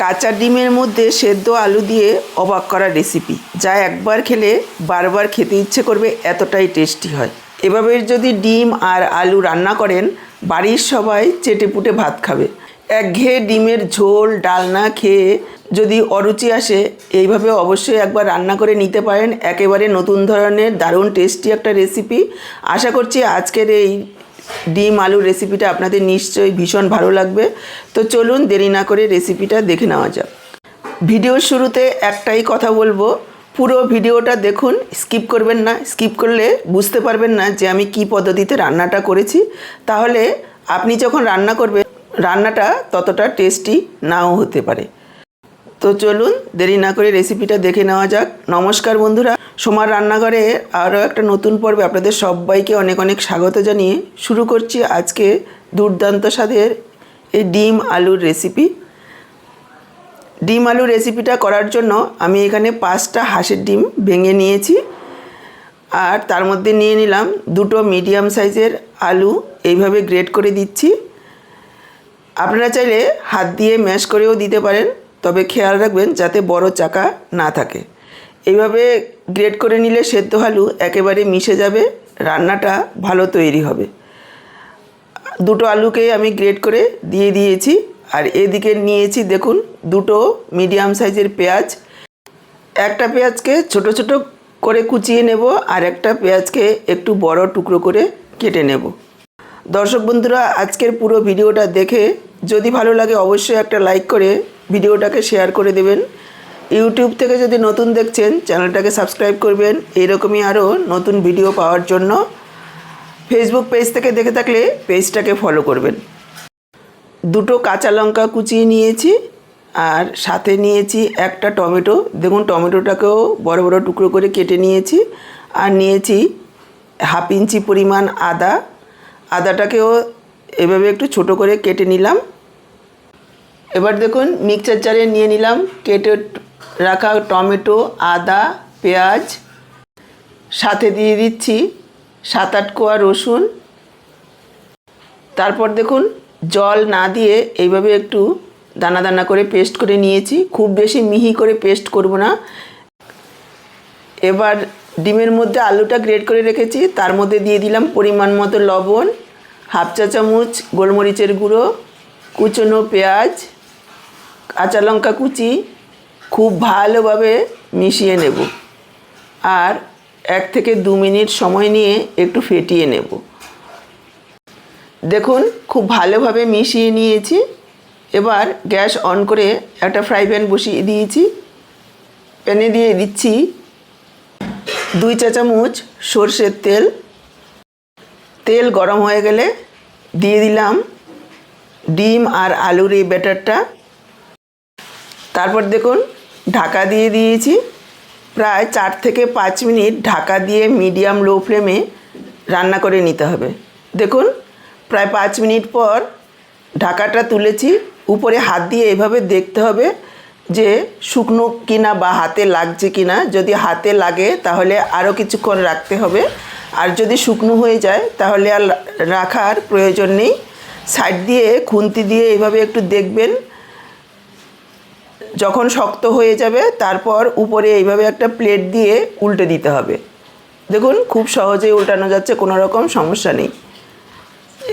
কাঁচা ডিমের মধ্যে সেদ্ধ আলু দিয়ে অবাক করা রেসিপি, যা একবার খেলে বারবার খেতে ইচ্ছে করবে, এতটাই টেস্টি হয়। এভাবে যদি ডিম আর আলু রান্না করেন, বাড়ির সবাই চেটেপুটে ভাত খাবে। একঘেয়ে ডিমের ঝোল ডালনা খেয়ে যদি অরুচি আসে, এইভাবে অবশ্যই একবার রান্না করে নিতে পারেন। একেবারে নতুন ধরনের দারুণ টেস্টি একটা রেসিপি। আশা করছি আজকের এই ডিম আলু রেসিপিটা আপনাদের নিশ্চয়ই ভীষণ ভালো লাগবে। তো চলুন দেরি না করে রেসিপিটা দেখে নেওয়া যাক। ভিডিওর শুরুতে একটাই কথা বলবো, পুরো ভিডিওটা দেখুন, স্কিপ করবেন না। স্কিপ করলে বুঝতে পারবেন না যে আমি কি পদ্ধতিতে রান্নাটা করেছি। তাহলে আপনি যখন রান্না করবেন, রান্নাটা ততটা টেস্টি নাও হতে পারে। তো চলুন দেরি না করে রেসিপিটা দেখে নেওয়া যাক। নমস্কার বন্ধুরা, সোমার রান্নাঘরে আরও একটা নতুন পর্বে আপনাদের সবাইকে অনেক অনেক স্বাগত জানিয়ে শুরু করছি আজকে দুর্দান্ত স্বাদের এই ডিম আলুর রেসিপি। ডিম আলুর রেসিপিটা করার জন্য আমি এখানে 5টা হাঁসের ডিম ভেঙে নিয়েছি, আর তার মধ্যে নিয়ে নিলাম 2টো মিডিয়াম সাইজের আলু, এইভাবে গ্রেট করে দিচ্ছি। আপনারা চাইলে হাত দিয়ে ম্যাশ করেও দিতে পারেন, তবে খেয়াল রাখবেন যাতে বড় চাকা না থাকে। এইভাবে গ্রেট করে নিলে সেদ্ধ আলু একেবারে মিশে যাবে, রান্নাটা ভালো তৈরি হবে। 2টো আলুকে আমি গ্রেট করে দিয়ে দিয়েছি। আর এদিকে নিয়েছি দেখুন 2টো মিডিয়াম সাইজের পেঁয়াজ। একটা পেঁয়াজকে ছোট ছোট করে কুচিয়ে নেব, আর একটা পেঁয়াজকে একটু বড় টুকরো করে কেটে নেব। দর্শক বন্ধুরা, আজকের পুরো ভিডিওটা দেখে যদি ভালো লাগে অবশ্যই একটা লাইক করে ভিডিওটাকে শেয়ার করে দেবেন। ইউটিউব থেকে যদি নতুন দেখছেন, চ্যানেলটাকে সাবস্ক্রাইব করবেন এরকমই আরও নতুন ভিডিও পাওয়ার জন্য। ফেসবুক পেজ থেকে দেখে থাকলে পেজটাকে ফলো করবেন। 2টো কাঁচা লঙ্কা কুচিয়ে নিয়েছি, আর সাথে নিয়েছি একটা টমেটো। দেখুন টমেটোটাকেও বড় বড় টুকরো করে কেটে নিয়েছি। আর নিয়েছি 1/2 ইঞ্চি পরিমাণ আদা। আদাটাকেও এভাবে একটু ছোট করে কেটে নিলাম। এবার দেখুন মিক্সচার জারে নিয়ে নিলাম কেটে রাখা টমেটো, আদা, পেঁয়াজ। সাথে দিয়ে দিচ্ছি 7-8 কোয়া রসুন। তারপর দেখুন জল না দিয়ে এইভাবে একটু দানা দানা করে পেস্ট করে নিয়েছি। খুব বেশি মিহি করে পেস্ট করব না। এবার ডিমের মধ্যে আলুটা গ্রেট করে রেখেছি, তার মধ্যে দিয়ে দিলাম পরিমাণ মতো লবণ, 1/2 চা চামচ গোলমরিচের গুঁড়ো, কুচনো পেঁয়াজ, কাঁচা লঙ্কা কুচি। খুব ভালোভাবে মিশিয়ে নেব, আর 1 থেকে 2 মিনিট সময় নিয়ে একটু ফেটিয়ে নেব। দেখুন খুব ভালোভাবে মিশিয়ে নিয়েছি। এবার গ্যাস অন করে একটা ফ্রাই প্যান বসিয়ে দিয়েছি। প্যানে দিয়ে দিচ্ছি 2 চা চামচ সরষের তেল। তেল গরম হয়ে গেলে দিয়ে দিলাম ডিম আর আলুর এই ব্যাটারটা। তারপর দেখুন ঢাকা দিয়ে দিয়েছি। প্রায় 4 থেকে 5 মিনিট ঢাকা দিয়ে মিডিয়াম লো ফ্লেমে রান্না করে নিতে হবে। দেখুন প্রায় 5 মিনিট পর ঢাকাটা তুলেছি। উপরে হাত দিয়ে এভাবে দেখতে হবে যে শুকনো কিনা বা হাতে লাগছে কিনা। যদি হাতে লাগে তাহলে আরও কিছুক্ষণ রাখতে হবে, আর যদি শুকনো হয়ে যায় তাহলে আর রাখার প্রয়োজন নেই। সাইড দিয়ে খুন্তি দিয়ে এইভাবে একটু দেখবেন। যখন শক্ত হয়ে যাবে তারপর উপরে এইভাবে একটা প্লেট দিয়ে উল্টে দিতে হবে। দেখুন খুব সহজেই উল্টানো যাচ্ছে, কোনো রকম সমস্যা নেই।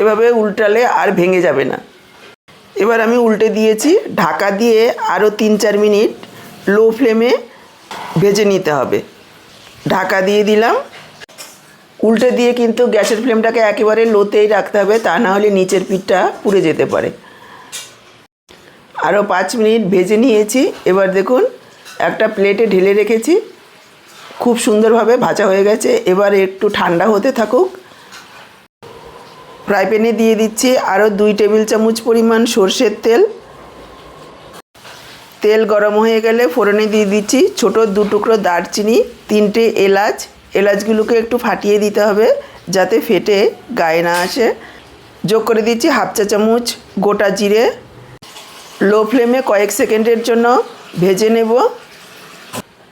এভাবে উল্টালে আর ভেঙে যাবে না। এবার আমি উল্টে দিয়েছি। ঢাকা দিয়ে আরও 3-4 মিনিট লো ফ্লেমে ভেজে নিতে হবে। ঢাকা দিয়ে দিলাম। উল্টে দিয়ে কিন্তু গ্যাসের ফ্লেমটাকে একেবারে লোতেই রাখতে হবে, তা না হলে নিচের পিঠটা পুড়ে যেতে পারে। আরও 5 মিনিট ভেজে নিয়েছি। এবার দেখুন একটা প্লেটে ঢেলে রেখেছি। খুব সুন্দরভাবে ভাজা হয়ে গেছে। এবার একটু ঠান্ডা হতে থাকুক। ফ্রাই প্যানে দিয়ে দিচ্ছি আরও 2 টেবিল চামচ পরিমাণ সরষের তেল। তেল গরম হয়ে গেলে ফোড়নে দিয়ে দিচ্ছি ছোট 2 টুকরো দারচিনি, 3টে এলাচ। এলাচগুলোকে একটু ফাটিয়ে দিতে হবে যাতে ফেটে গায়ে না আসে। যোগ করে দিচ্ছি 1/2 চা চামচ গোটা জিরে। লো ফ্লেমে কয়েক সেকেন্ডের জন্য ভেজে নেব।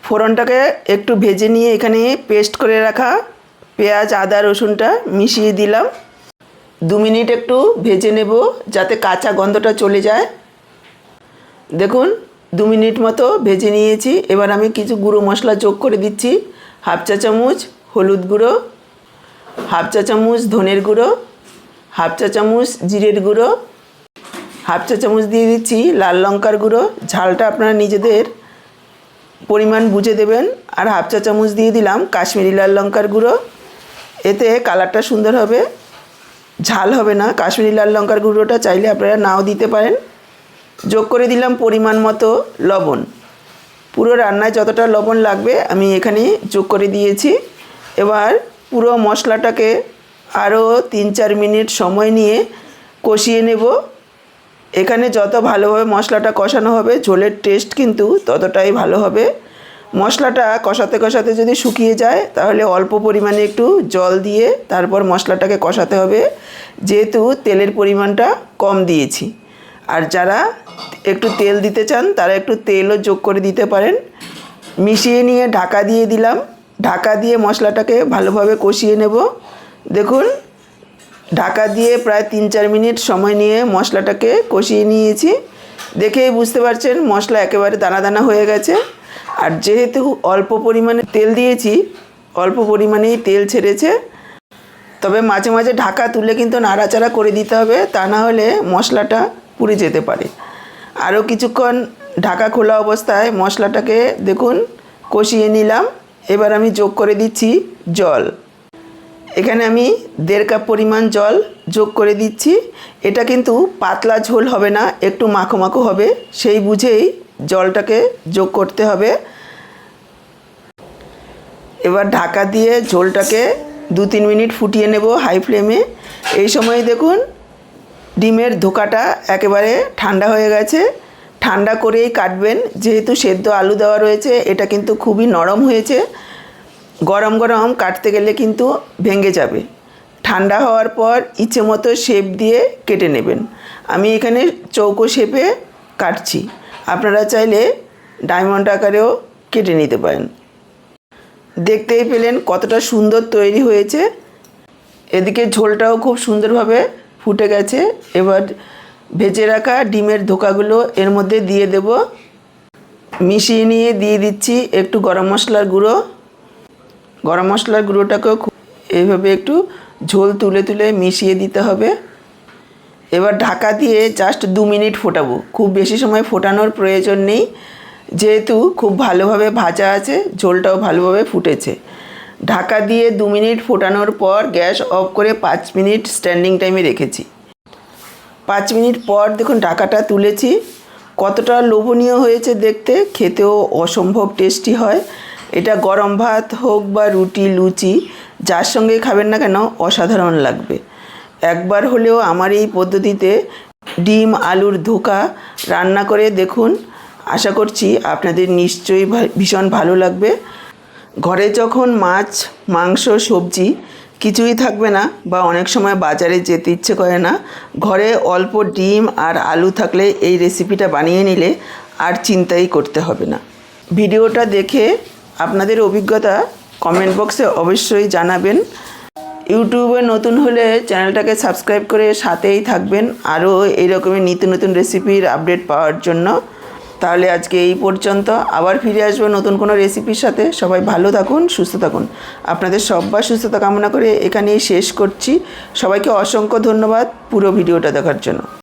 ফোড়নটাকে একটু ভেজে নিয়ে এখানে পেস্ট করে রাখা পেঁয়াজ, আদা, রসুনটা মিশিয়ে দিলাম। 2 মিনিট একটু ভেজে নেব যাতে কাঁচা গন্ধটা চলে যায়। দেখুন 2 মিনিট মতো ভেজে নিয়েছি। এবার আমি কিছু গুঁড়ো মশলা যোগ করে দিচ্ছি। হাফ চা চামচ হলুদ গুঁড়ো, হাফ চা চামচ ধনের গুঁড়ো, হাফ চা চামচ জিরের গুঁড়ো, হাফ চা চামচ দিয়ে দিচ্ছি লাল লঙ্কার গুঁড়ো। ঝালটা আপনারা নিজেদের পরিমাণ বুঝে দেবেন। আর হাফ চা চামচ দিয়ে দিলাম কাশ্মীরি লাল লঙ্কার গুঁড়ো। এতে কালারটা সুন্দর হবে, ঝাল হবে না। কাশ্মীরি লাল লঙ্কার গুঁড়োটা চাইলে আপনারা নাও দিতে পারেন। যোগ করে দিলাম পরিমাণ মতো লবণ। পুরো রান্নায় যতটা লবণ লাগবে আমি এখানে যোগ করে দিয়েছি। এবার পুরো মশলাটাকে আরও 3-4 মিনিট সময় নিয়ে কষিয়ে নেব। এখানে যত ভালোভাবে মশলাটা কষানো হবে ঝোলের টেস্ট কিন্তু ততটাই ভালো হবে। মশলাটা কষাতে কষাতে যদি শুকিয়ে যায় তাহলে অল্প পরিমাণে একটু জল দিয়ে তারপর মশলাটাকে কষাতে হবে, যেহেতু তেলের পরিমাণটা কম দিয়েছি। আর যারা একটু তেল দিতে চান তারা একটু তেলও যোগ করে দিতে পারেন। মিশিয়ে নিয়ে ঢাকা দিয়ে দিলাম। ঢাকা দিয়ে মশলাটাকে ভালোভাবে কষিয়ে নেব। দেখুন ঢাকা দিয়ে প্রায় 3-4 মিনিট সময় নিয়ে মশলাটাকে কষিয়ে নিয়েছি। দেখেই বুঝতে পারছেন মশলা একেবারে দানা দানা হয়ে গেছে। আর যেহেতু অল্প পরিমাণে তেল দিয়েছি, অল্প পরিমাণেই তেল ছেড়েছে। তবে মাঝে মাঝে ঢাকা তুলে কিন্তু নাড়াচাড়া করে দিতে হবে, তা না হলে মশলাটা পুড়ে যেতে পারে। আরও কিছুক্ষণ ঢাকা খোলা অবস্থায় মশলাটাকে দেখুন কষিয়ে নিলাম। এবার আমি যোগ করে দিচ্ছি জল। এখানে আমি 1.5 কাপ পরিমাণ জল যোগ করে দিচ্ছি। এটা কিন্তু পাতলা ঝোল হবে না, একটু মাখো মাখো হবে, সেই বুঝেই জলটাকে যোগ করতে হবে। এবার ঢাকা দিয়ে ঝোলটাকে 2-3 মিনিট ফুটিয়ে নেব হাই ফ্লেমে। এই সময় দেখুন ডিমের ধোকাটা একেবারে ঠান্ডা হয়ে গেছে। ঠান্ডা করেই কাটবেন, যেহেতু সেদ্ধ আলু দেওয়া রয়েছে। এটা কিন্তু খুবই নরম হয়েছে, গরম গরম কাটতে গেলে কিন্তু ভেঙে যাবে। ঠান্ডা হওয়ার পর ইচ্ছে মতো শেপ দিয়ে কেটে নেবেন। আমি এখানে চৌকো শেপে কাটছি, আপনারা চাইলে ডায়মন্ড আকারেও কেটে নিতে পারেন। দেখতেই পেলেন কতটা সুন্দর তৈরি হয়েছে। এদিকে ঝোলটাও খুব সুন্দরভাবে ফুটে গেছে। এবার ভেজে রাখা ডিমের ধোকাগুলো এর মধ্যে দিয়ে দেব। মিশিয়ে নিয়ে দিয়ে দিচ্ছি একটু গরম মশলার গুঁড়ো। গরম মশলার গুঁড়োটাকেও এইভাবে একটু ঝোল তুলে তুলে মিশিয়ে দিতে হবে। এবার ঢাকা দিয়ে জাস্ট 2 মিনিট ফোটাবো, খুব বেশি সময় ফোটানোর প্রয়োজন নেই, যেহেতু খুব ভালোভাবে ভাজা আছে, ঝোলটাও ভালোভাবে ফুটেছে। ঢাকা দিয়ে 2 মিনিট ফোটানোর পর গ্যাস অফ করে 5 মিনিট স্ট্যান্ডিং টাইমে রেখেছি। 5 মিনিট পর দেখুন ঢাকাটা তুলেছি। কতটা লোভনীয় হয়েছে দেখতে, খেতেও অসম্ভব টেস্টি হয়। এটা গরম ভাত হোক বা রুটি লুচি যার সঙ্গে খাবেন না কেন অসাধারণ লাগবে। একবার হলেও আমার এই পদ্ধতিতে ডিম আলুর ধোকা রান্না করে দেখুন। আশা করছি আপনাদের নিশ্চয়ই ভীষণ ভালো লাগবে। ঘরে যখন মাছ মাংস সবজি কিছুই থাকবে না বা অনেক সময় বাজারে যেতে ইচ্ছে করে না, ঘরে অল্প ডিম আর আলু থাকলে এই রেসিপিটা বানিয়ে নিলে আর চিন্তাই করতে হবে না। ভিডিওটা দেখে আপনাদের অভিজ্ঞতা কমেন্ট বক্সে অবশ্যই জানাবেন। ইউটিউবে নতুন হলে চ্যানেলটাকে সাবস্ক্রাইব করে সাথেই থাকবেন আরও এইরকমই নিত্য নতুন রেসিপির আপডেট পাওয়ার জন্য। তাহলে আজকে এই পর্যন্ত, আবার ফিরে আসবো নতুন কোনো রেসিপির সাথে। সবাই ভালো থাকুন, সুস্থ থাকুন। আপনাদের সবার সুস্থতা কামনা করে এখানেই শেষ করছি। সবাইকে অসংখ্য ধন্যবাদ পুরো ভিডিওটা দেখার জন্য।